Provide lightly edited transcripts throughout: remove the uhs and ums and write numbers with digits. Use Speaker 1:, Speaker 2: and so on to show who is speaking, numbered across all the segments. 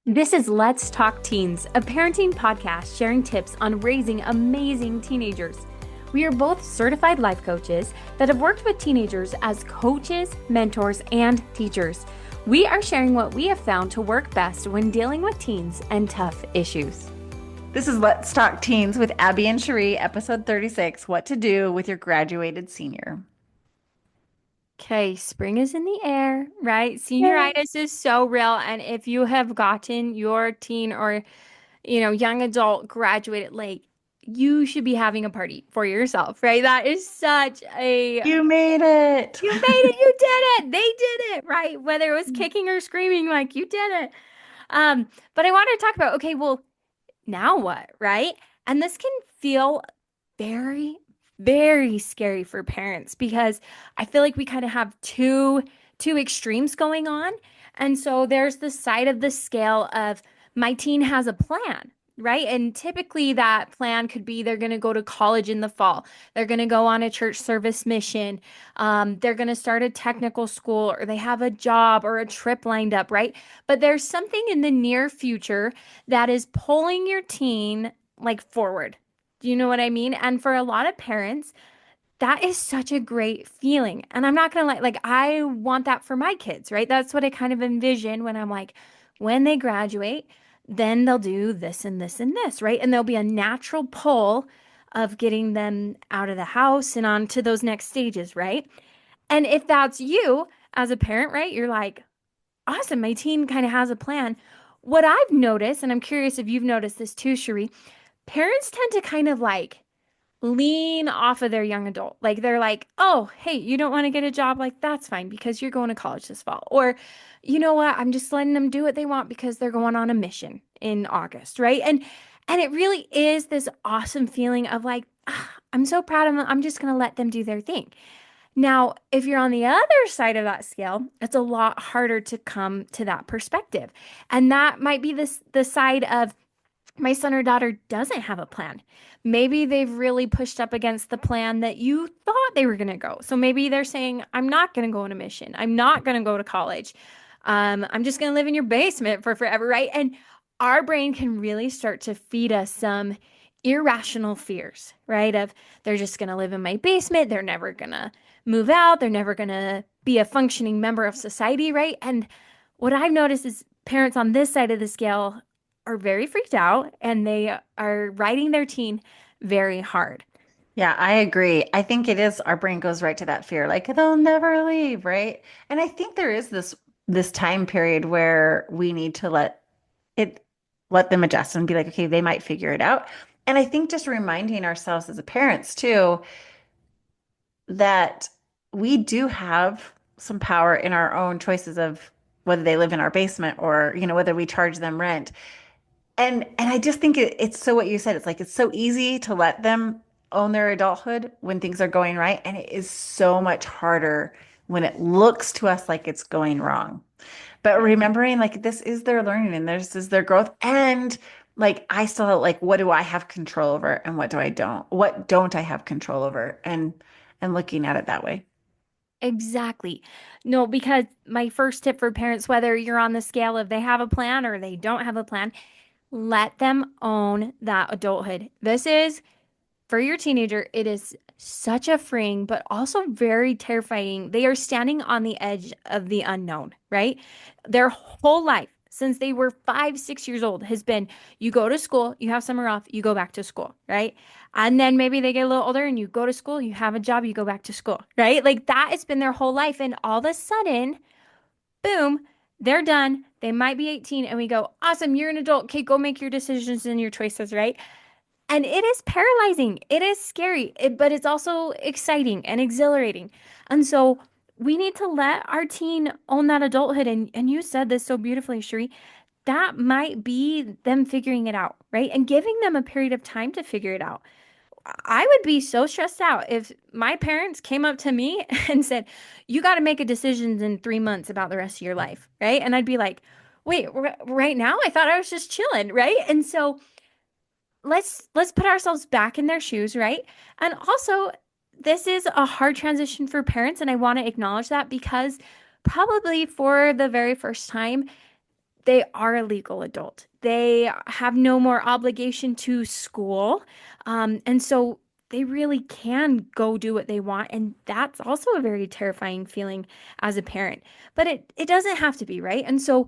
Speaker 1: This is Let's Talk Teens, a parenting podcast sharing tips on raising amazing teenagers. We are both certified life coaches that have worked with teenagers as coaches, mentors, and teachers. We are sharing what we have found to work best when dealing with teens and tough issues.
Speaker 2: This is Let's Talk Teens with Abbi and Cheree, episode 36, What to Do with Your Graduated Senior.
Speaker 1: Okay, spring is in the air, right?
Speaker 2: Yay.
Speaker 1: Senioritis is so real. And if you have gotten your teen or, young adult graduated late, you should be having a party for yourself, right? That is such a,
Speaker 2: You made it.
Speaker 1: you made it, you did it, they did it, right? Whether it was kicking or screaming, like you did it. But I wanted to talk about, okay, well, now what, right? And this can feel very, very scary for parents because I feel like we kind of have two extremes going on. And so there's the side of the scale of my teen has a plan, right? And typically that plan could be they're going to go to college in the fall. They're going to go on a church service mission. They're going to start a technical school or they have a job or a trip lined up, right? But there's something in the near future that is pulling your teen like forward. Do you know what I mean? And for a lot of parents, that is such a great feeling. And I'm not gonna like I want that for my kids, right? That's what I kind of envision when I'm like, when they graduate, then they'll do this and this and this, right? And there'll be a natural pull of getting them out of the house and on to those next stages, right? And if that's you as a parent, right? You're like, awesome, my teen kind of has a plan. What I've noticed, and I'm curious if you've noticed this too, Cheree, parents tend to kind of like lean off of their young adult. Like they're like, oh, hey, you don't want to get a job? Like that's fine because you're going to college this fall. Or, you know what? I'm just letting them do what they want because they're going on a mission in August, right? And it really is this awesome feeling of like, I'm so proud of them. I'm just going to let them do their thing. Now, if you're on the other side of that scale, it's a lot harder to come to that perspective. And that might be the side of my son or daughter doesn't have a plan. Maybe they've really pushed up against the plan that you thought they were going to go. So maybe they're saying, I'm not going to go on a mission. I'm not going to go to college. I'm just going to live in your basement for forever, right? And our brain can really start to feed us some irrational fears, right? Of they're just going to live in my basement. They're never going to move out. They're never going to be a functioning member of society, right? And what I've noticed is parents on this side of the scale are very freaked out and they are riding their teen very hard.
Speaker 2: Yeah, I agree. I think it is our brain goes right to that fear, like they'll never leave, right? And I think there is this time period where we need to it let them adjust and be like, okay, they might figure it out. And I think just reminding ourselves as a parents too that we do have some power in our own choices of whether they live in our basement or, whether we charge them rent. And I just think it's so what you said. It's like it's so easy to let them own their adulthood when things are going right, and it is so much harder when it looks to us like it's going wrong. But remembering like this is their learning and this is their growth, and like I still like what do I have control over and what do I don't? What don't I have control over? And looking at it that way.
Speaker 1: Exactly. No, because my first tip for parents, whether you're on the scale of they have a plan or they don't have a plan, let them own that adulthood. This is for your teenager, it is such a freeing, but also very terrifying. They are standing on the edge of the unknown, right? Their whole life, since they were 5, 6 years old, has been you go to school, you have summer off, you go back to school, right? And then maybe they get a little older and you go to school, you have a job, you go back to school, right? Like that has been their whole life. And all of a sudden, boom, they're done. They might be 18, and we go, awesome, you're an adult. Okay, go make your decisions and your choices, right? And it is paralyzing. It is scary, but it's also exciting and exhilarating. And so we need to let our teen own that adulthood. And you said this so beautifully, Cheree. That might be them figuring it out, right? And giving them a period of time to figure it out. I would be so stressed out if my parents came up to me and said, you got to make a decision in 3 months about the rest of your life, right? And I'd be like, wait, right now? I thought I was just chilling, right? And so let's put ourselves back in their shoes, right? And also, this is a hard transition for parents, and I want to acknowledge that because probably for the very first time, they are a legal adult. They have no more obligation to school. And so they really can go do what they want. And that's also a very terrifying feeling as a parent. But it doesn't have to be, right? And so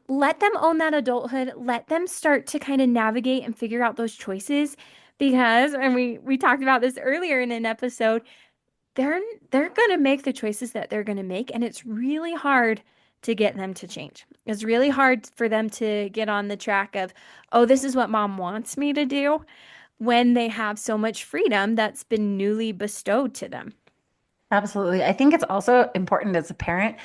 Speaker 1: let them own that adulthood. Let them start to kind of navigate and figure out those choices because, and we talked about this earlier in an episode, they're they're going to make the choices that they're going to make, and it's really hard to get them to change. It's really hard for them to get on the track of, oh, this is what mom wants me to do when they have so much freedom that's been newly bestowed to them.
Speaker 2: Absolutely. I think it's also important as a parent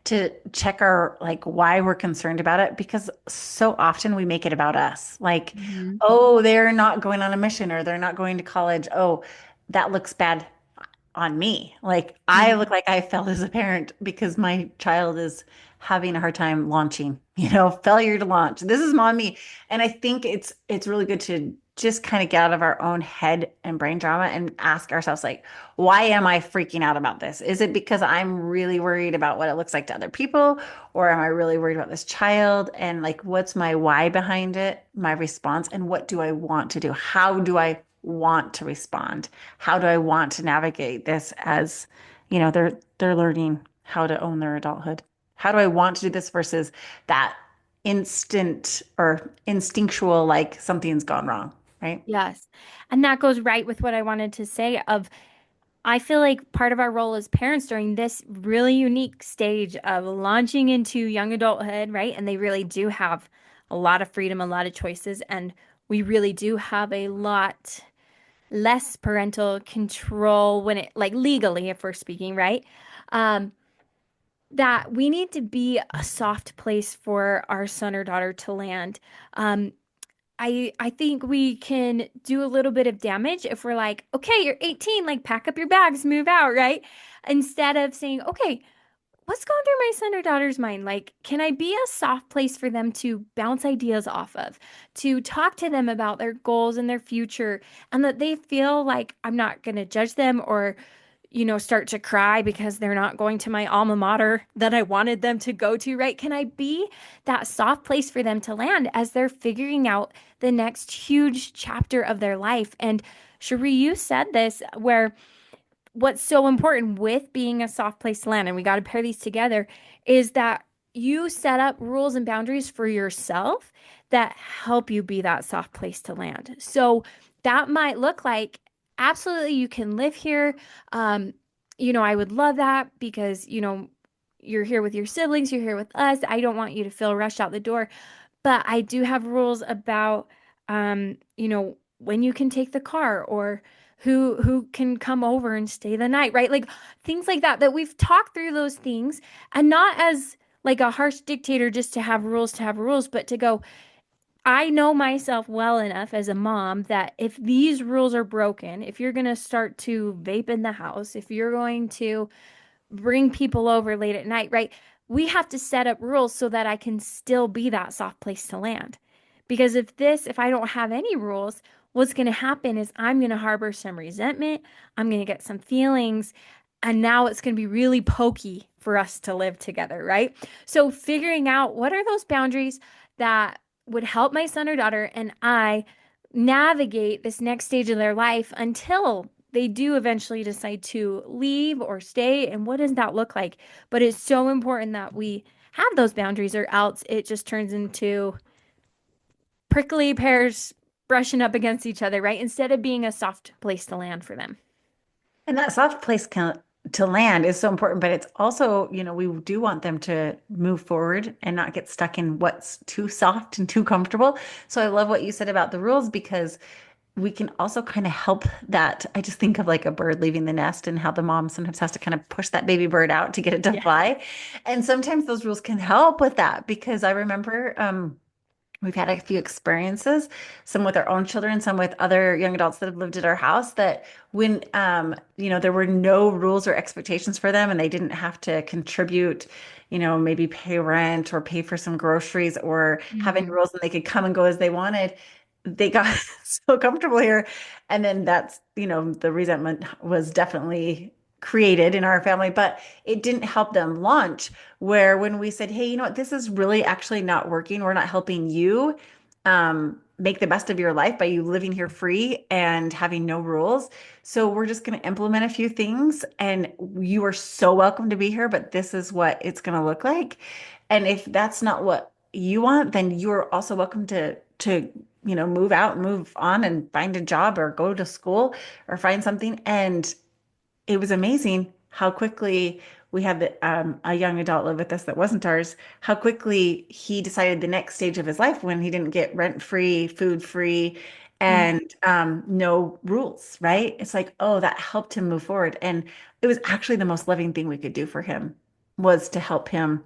Speaker 2: to check our like why we're concerned about it because so often we make it about us. Like,
Speaker 1: Mhm.
Speaker 2: oh, they're not going on a mission or they're not going to college. Oh, that looks bad on me. Like I look
Speaker 1: Mhm.
Speaker 2: like I failed as a parent because my child is having a hard time launching, failure to launch. This is on me. And I think it's really good to just kind of get out of our own head and brain drama and ask ourselves like, why am I freaking out about this? Is it because I'm really worried about what it looks like to other people? Or am I really worried about this child? And like, what's my why behind it, my response, and what do I want to do? How do I want to respond? How do I want to navigate this as, they're learning how to own their adulthood? How do I want to do this versus that instant or instinctual, like something's gone wrong, right?
Speaker 1: Yes. And that goes right with what I wanted to say of I feel like part of our role as parents during this really unique stage of launching into young adulthood, right? And they really do have a lot of freedom, a lot of choices, and we really do have a lot less parental control when it, like legally, if we're speaking, right? Um, that we need to be a soft place for our son or daughter to land. Um, I think we can do a little bit of damage if we're like, okay, you're 18, like pack up your bags, move out, right? Instead of saying, okay, what's going through my son or daughter's mind? Like, can I be a soft place for them to bounce ideas off of, to talk to them about their goals and their future, and that they feel like I'm not going to judge them or start to cry because they're not going to my alma mater that I wanted them to go to, right? Can I be that soft place for them to land as they're figuring out the next huge chapter of their life? And Cheree, you said this where what's so important with being a soft place to land, and we got to pair these together, is that you set up rules and boundaries for yourself that help you be that soft place to land. So that might look like absolutely you can live here. Um, I would love that because, you're here with your siblings, you're here with us. I don't want you to feel rushed out the door. But I do have rules about, when you can take the car or who can come over and stay the night, right? Like things like that, that we've talked through those things and not as like a harsh dictator just to have rules, but to go, I know myself well enough as a mom that if these rules are broken, if you're going to start to vape in the house, if you're going to bring people over late at night, right? We have to set up rules so that I can still be that soft place to land. Because if I don't have any rules, what's going to happen is I'm going to harbor some resentment. I'm going to get some feelings. And now it's going to be really pokey for us to live together, right? So figuring out what are those boundaries that would help my son or daughter and I navigate this next stage of their life until they do eventually decide to leave or stay. And what does that look like? But it's so important that we have those boundaries, or else it just turns into prickly pears brushing up against each other, right? Instead of being a soft place to land for them.
Speaker 2: And that soft place to land is so important, but it's also, we do want them to move forward and not get stuck in what's too soft and too comfortable. So I love what you said about the rules because we can also kind of help that. I just think of like a bird leaving the nest and how the mom sometimes has to kind of push that baby bird out to get it to
Speaker 1: Yeah.
Speaker 2: fly. And sometimes those rules can help with that because I remember, we've had a few experiences, some with our own children, some with other young adults that have lived at our house that when there were no rules or expectations for them and they didn't have to contribute, maybe pay rent or pay for some groceries or have any
Speaker 1: Mhm.
Speaker 2: rules and they could come and go as they wanted. They got so comfortable here. And then that's, the resentment was definitely created in our family, but it didn't help them launch. Where when we said, hey, you know what, this is really actually not working. We're not helping you make the best of your life by you living here free and having no rules. So we're just going to implement a few things, and you are so welcome to be here, but this is what it's going to look like. And if that's not what you want, then you're also welcome to move out and move on and find a job or go to school or find something. And it was amazing how quickly we had a young adult live with us that wasn't ours, how quickly he decided the next stage of his life when he didn't get rent free, food free,
Speaker 1: Mm.
Speaker 2: and no rules, right? It's like, oh, that helped him move forward. And it was actually the most loving thing we could do for him was to help him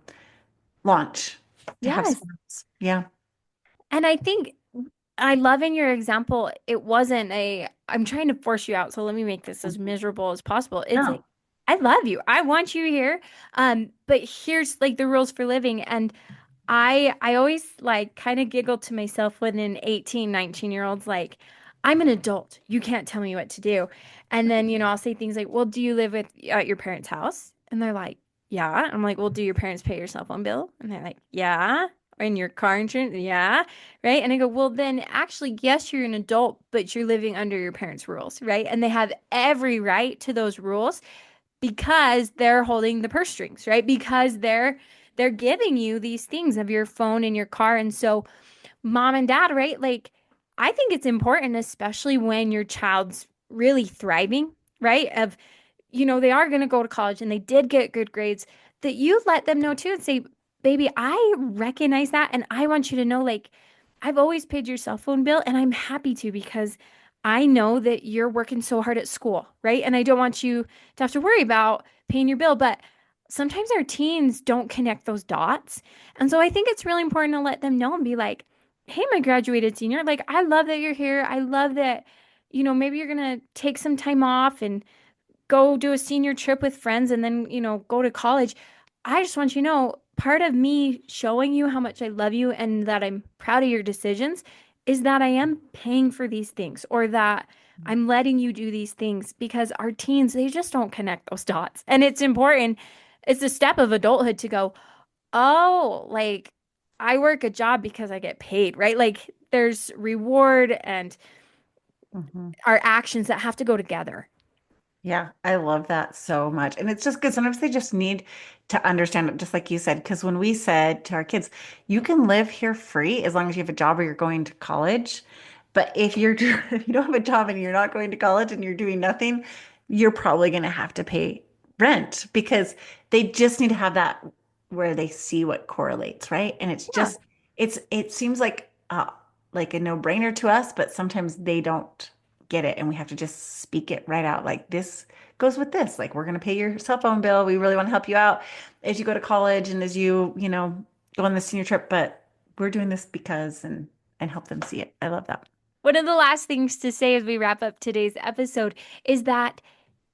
Speaker 2: launch, to have
Speaker 1: Yes.
Speaker 2: some rules. Yeah.
Speaker 1: And I think I love in your example, it wasn't a, I'm trying to force you out, so let me make this as miserable as possible. It's like,
Speaker 2: No.
Speaker 1: I love you. I want you here. But here's like the rules for living. And I always like kind of giggle to myself when an 18, 19-year-old's like, I'm an adult. You can't tell me what to do. And then, I'll say things like, well, do you live with at your parents' house? And they're like, yeah. I'm like, well, do your parents pay your cell phone bill? And they're like, yeah. And your car insurance? Yeah. Right. And I go, well, then actually, yes, you're an adult, but you're living under your parents' rules, right? And they have every right to those rules because they're holding the purse strings, right? Because they're giving you these things of your phone and your car. And so mom and dad, right? Like I think it's important, especially when your child's really thriving, right? Of they are going to go to college and they did get good grades, that you let them know too and say, baby, I recognize that. And I want you to know, like, I've always paid your cell phone bill and I'm happy to because I know that you're working so hard at school, right? And I don't want you to have to worry about paying your bill. But sometimes our teens don't connect those dots. And so I think it's really important to let them know and be like, hey, my graduated senior, like, I love that you're here. I love that, maybe you're going to take some time off and go do a senior trip with friends and then, go to college. I just want you to know part of me showing you how much I love you and that I'm proud of your decisions is that I am paying for these things or that I'm letting you do these things because our teens, they just don't connect those dots. And it's important. It's a step of adulthood to go, oh, like I work a job because I get paid, right? Like there's reward and
Speaker 2: Mhm.
Speaker 1: our actions that have to go together.
Speaker 2: Yeah, I love that so much. And it's just good. Sometimes they just need to understand it, just like you said. Because when we said to our kids, you can live here free as long as you have a job or you're going to college. But if you're if you don't have a job and you're not going to college and you're doing nothing, you're probably going to have to pay rent because they just need to have that where they see what correlates, right? And it's
Speaker 1: Yeah.
Speaker 2: just it seems like a no-brainer to us, but sometimes they don't get it and we have to just speak it right out like this goes with this, like we're going to pay your cell phone bill, we really want to help you out as you go to college and as you go on the senior trip, but we're doing this because and help them see it. I love that.
Speaker 1: One of the last things to say as we wrap up today's episode is that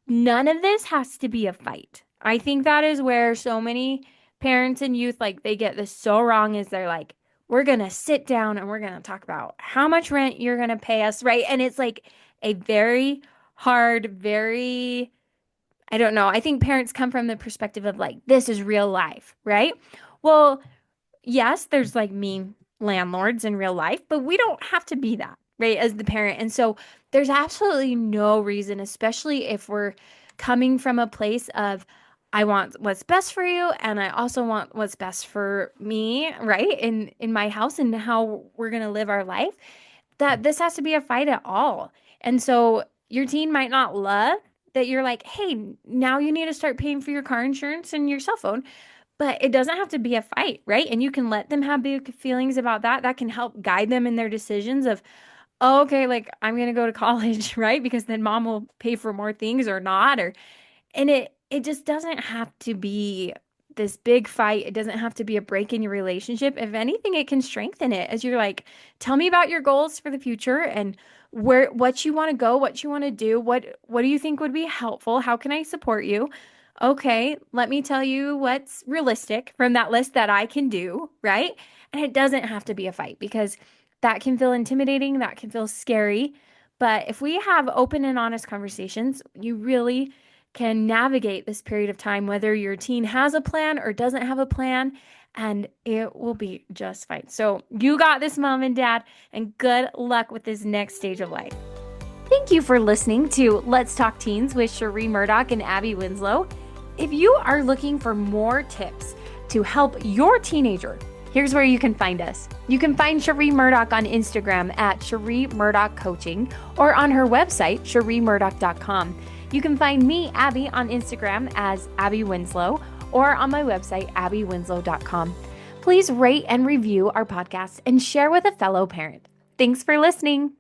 Speaker 1: none of this has to be a fight. I think that is where so many parents and youth like they get this so wrong is they're like, we're going to sit down and we're going to talk about how much rent you're going to pay us, right? And it's like a very hard, very I don't know. I think parents come from the perspective of like, this is real life, right? Well, yes, there's like mean landlords in real life, but we don't have to be that, right? As the parent. And so there's absolutely no reason, especially if we're coming from a place of, I want what's best for you, and I also want what's best for me, right? In my house and how we're gonna live our life, that this has to be a fight at all. And so your teen might not love that you're like, hey, now you need to start paying for your car insurance and your cell phone. But it doesn't have to be a fight, right? And you can let them have big feelings about that. That can help guide them in their decisions of, oh, okay, like I'm gonna go to college, right? Because then mom will pay for more things or not, or and it just doesn't have to be this big fight. It doesn't have to be a break in your relationship. If anything, it can strengthen it as you're like, tell me about your goals for the future and where what you want to go, what you want to do, what do you think would be helpful? How can I support you? Okay, let me tell you what's realistic from that list that I can do, right? And it doesn't have to be a fight because that can feel intimidating, that can feel scary. But if we have open and honest conversations, you really can navigate this period of time, whether your teen has a plan or doesn't have a plan, and it will be just fine. So you got this, mom and dad, and good luck with this next stage of life. Thank you for listening to Let's Talk Teens with Cheree Murdock and Abbi Winslow. If you are looking for more tips to help your teenager, here's where you can find us. You can find Cheree Murdock on Instagram at Cheree Murdock Coaching or on her website, ChereeMurdock.com. You can find me, Abbi, on Instagram as Abbi Winslow or on my website, AbbiWinslow.com. Please rate and review our podcast and share with a fellow parent. Thanks for listening.